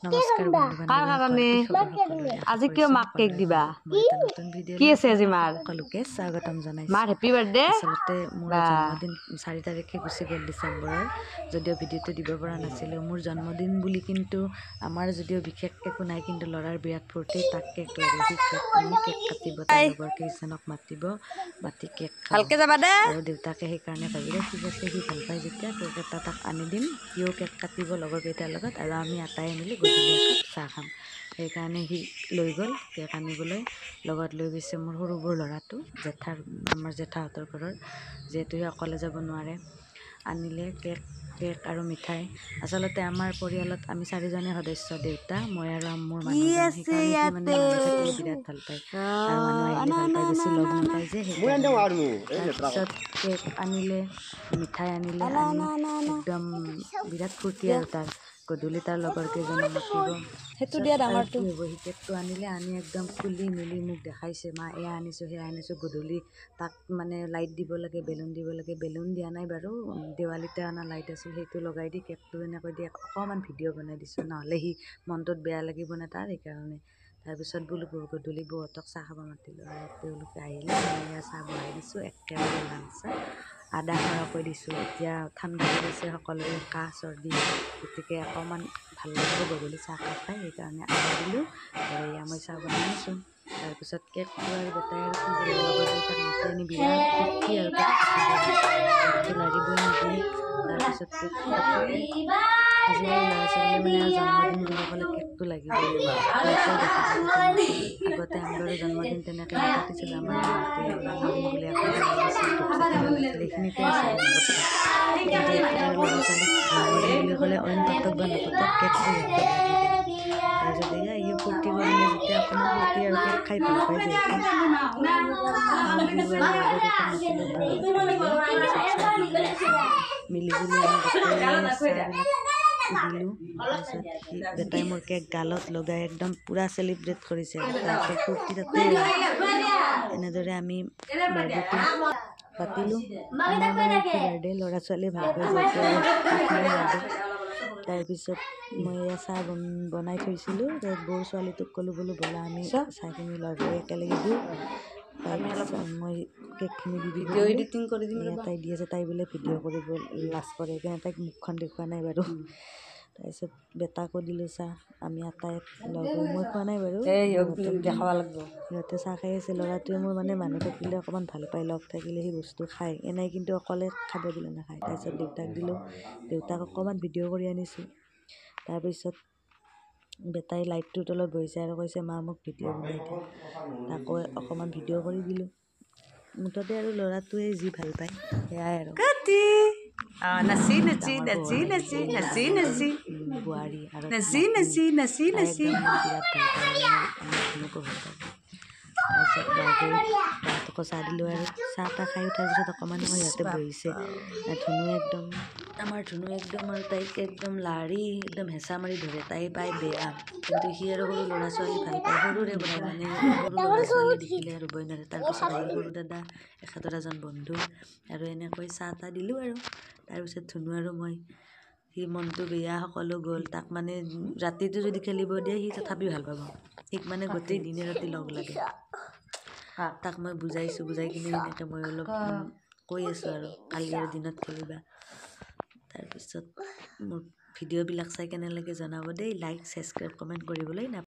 নমস্কাৰ বন্ধু আজি কিয় মাক কেক দিবা কি আছে আজি মাৰ সকলোকে স্বাগতম জনাইছো মাৰ হেপি বাৰ্থডে আচলতে মোৰ জন্মদিন 4 তাৰিখে গুচি গ'ল ডিচেম্বৰৰ যদিও ভিডিঅ'টো দিব পৰা নাছিলোঁ মোৰ জন্মদিন বুলি কিন্তু আমাৰ যদিও বিশেষ একো নাই কিন্তু ল'ৰাৰ বিৰাট ফূৰ্তি তাক কেক লাগে সি কেক কাটিব তাৰ লগৰ কেইজনক মাতিব মাতি কেক ভালকে যাবা দে আৰু দেউতাকে সেইকাৰণে ভাবিলে ঠিক আছে সি ভাল পায় যেতিয়া কেক এটা তাক আনি দিম সিও কেক কাটিব লগৰ কেইটাৰ লগত আৰু আমি আটাই মিলি গধূলি একাপ চাহ খাম সেইকাৰণে সি লৈ গ'ল কেক আনিবলৈ লগত লৈ গৈছে মোৰ সৰুবোৰ ল'ৰাটো আমাৰ জেঠাহঁতৰ ঘৰৰ যিহেতু সি অকলে যাব নোৱাৰে আনিলে কেক আৰু মিঠাই আচলতে আমাৰ পৰিয়ালত আমি 4জনে সদস্য দেউতা মই আৰু মোৰ মানুহজন সেইকাৰণে মানে বিৰাট ভাল পায় আৰু মানুহ আহিলে ভাল পায় বেছি লগ নাপায় যে তাৰপিছত কেক আনিলে মিঠাই আনিলে একদম বিৰাট ফূৰ্তি আৰু তাৰ গধূলি তাৰ লগৰ কেইজনক মাতিব সেইটো দিয়া ডাঙৰটো সি কেকটো আনিলে আনি একদম খুলি মেলি মোক দেখাইছে মা এয়া আনিছোঁ সেয়া আনিছোঁ গধূলি তাক মানে লাইট দিব লাগে বেলুন দিব লাগে বেলুন দিয়া নাই বাৰু দেৱালীতে অনা লাইট আছিল সেইটো লগাই দি কেকটো এনেকৈ দি অকণমান ভিডিঅ' বনাই দিছোঁ নহ'লে সি মনটোত বেয়া লাগিব নে তাৰ সেইকাৰণে তাৰপিছত বোলো গধূলি বৌহঁতক চাহ খাব মাতিলোঁ আৰু তেওঁলোকে আহিলে মই চাহ বনাই দিছোঁ একেবাৰে লাল চাহ আদা সৰহকৈ দিছোঁ এতিয়া ঠাণ্ডা পৰিছে সকলোৰে কাহ চৰ্দি গতিকে অকণমান ভাল লাগিব গধূলি চাহ খাই সেইকাৰণে আদা দিলোঁ আৰু এয়া মই চাহ বনাই আছোঁ তাৰপিছত কেকটো আৰু বেটাই আৰু লগৰ কেইটাক মাতি আনি বিৰাট ফূৰ্তি আৰু কেকটো লাগিবই নিদিয়ে তাৰপিছত কেকটো আজিকালি ল'ৰা ছোৱালীয়ে মানে জন্মদিন বুলি ক'লে কেকটো লাগিবই আগতে আমি বাৰু জন্মদিন তেনেকৈ নাপাতিছিলোঁ আমাৰ জন্মদিন বুলি এইখিনিতে আছে ল'ৰা ছোৱালীক জন্মদিন বুলি ক'লে অইন পাতক বা নাপাতক কেকটো তাৰপিছত এয়া ই ফূৰ্তি কৰিলে যেতিয়া অকণমান ফূৰ্তি আৰু কেক খাই ভাল পায় মিলি জুলি আমি দিলোঁ তাৰপিছত বেটাই মোৰ কেক গালত লগাই একদম পূৰা চেলিব্ৰেট কৰিছে তাৰপিছত ফূৰ্তি তাতে এনেদৰে আমি বাৰ্থডেটো পাতিলোঁ আমাৰ বাৰ্থডে ল'ৰা ছোৱালী ভাল পাই বাৰ্থডে তাৰপিছত মই এয়া চাহ বনাই থৈছিলোঁ বৌৰ ছোৱালীটোক ক'লোঁ বোলো ব'লা আমি চাহখিনি ল'ৰাই একেলগে দিওঁ তাৰপিছত মই কেকখিনি দি ভিডিঅ' এডিটিং কৰি দিম তাই দি আছে তাই বোলে ভিডিঅ' কৰিব লাজ কৰে সেইকাৰণে তাইক মুখখন দেখুওৱা নাই বাৰু তাৰপিছত বেটাকো দিলোঁ চাহ আমি আটাই লগ হৈ মই খোৱা নাই বাৰু দেখাব লাগিব সিহঁতে চাহ খাই আছে ল'ৰাটোৱে মোৰ মানে মানুহ থাকিলে অকণমান ভাল পায় লগ থাকিলে সেই বস্তু খায় এনেই কিন্তু অকলে খাব দিলে নাখায় তাৰপিছত দেউতাক দিলোঁ দেউতাক অকণমান ভিডিঅ' কৰি আনিছোঁ তাৰপিছত বেটাই লাইটটোৰ তলত বহিছে আৰু কৈছে মা মোক ভিডিঅ' বনাই দিয়া তাকো অকণমান ভিডিঅ' কৰি দিলোঁ মুঠতে আৰু ল'ৰাটোৱে যি ভাল পায় সেয়াই আৰু বোৱাৰী আৰু বিৰাট ভাল পায় ধুনুকো ভাল পায় তাৰপিছত চাহ দিলোঁ আৰু চাহ তাহ খাই উঠাৰ পিছত অকণমান সময় সিহঁতে বহিছে আমাৰ ধুনু একদম আৰু তাইক একদম লাৰি একদম হেঁচা মাৰি ধৰে তাই পাই বেয়া কিন্তু সি আৰু সৰু ল'ৰা ছোৱালী ভাল পায় সৰুৰে পৰাই মানে সৰু ল'ৰা ছোৱালী দেখিলে আৰু ৰ'বই নোৱাৰে তাৰপিছত আহিল সৰু দাদা এখেতৰ এজন বন্ধু আৰু এনেকৈ চাহ তাহ দিলোঁ আৰু তাৰপিছত ধুনু আৰু মই সি মনটো বেয়া সকলো গ'ল তাক মানে ৰাতিটো যদি খেলিব দিয়ে সি তথাপি ভাল পাব ঠিক মানে গোটেই দিনে ৰাতি লগ লাগে তাক মই বুজাই কিনে এনেকৈ মই অলপ কৈ আছোঁ আৰু কালি আৰু দিনত খেলিবা তাৰপিছত মোৰ ভিডিঅ'বিলাক চাই কেনে লাগে জনাব দেই লাইক ছাবস্ক্ৰাইব কমেণ্ট কৰিবলৈ